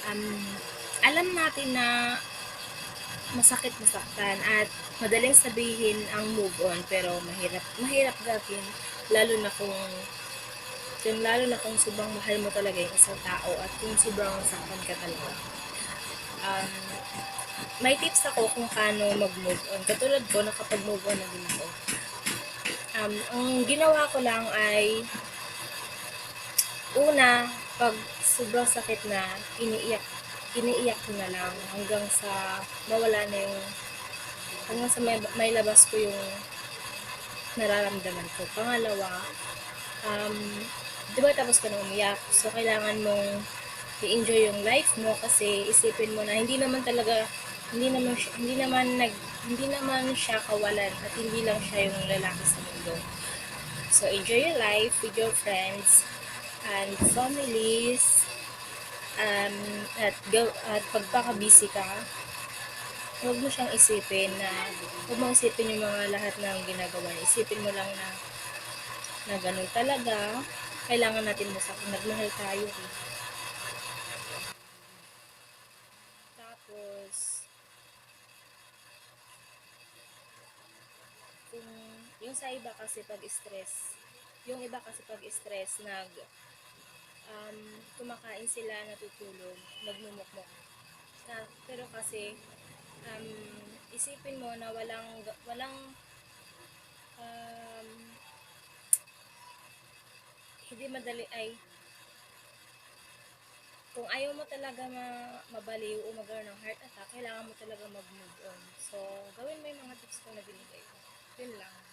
um, alam natin na masakit masaktan at madaling sabihin ang move on pero mahirap gawin lalo na kung sobrang mahal mo talaga yung isang tao at kung sobrang saktan ka talaga. Um, may tips ako kung paano mag-move on. Katulad ko, nakapag-move on na din ako. Ang ginawa ko lang ay una, pag sobrang sakit na, iniiyak ko na lang hanggang sa mawala na yung hanggang sa may labas ko yung nararamdaman ko. Pangalawa, um, di ba tapos ka na umiyak? So, kailangan mong i-enjoy yung life mo kasi isipin mo na hindi naman siya kawalan at hindi lang siya yung lalaki sa mundo. So, enjoy your life with your friends and families, at pagpaka-busy ka, huwag mo isipin yung mga lahat ng ginagawa niya. Isipin mo lang na ganun talaga. Kailangan natin nagmahal tayo eh. Tapos, kung yung sa iba kasi pag stress, kumakain sila, natutulog, nagmumukmok. Pero kasi, um, isipin mo na um, hindi madali ay, kung ayaw mo talaga mabaliw o magkaroon ng heart attack, kailangan mo talaga mag-move on. So, gawin mo yung mga tips ko na binigay ko. Yun lang.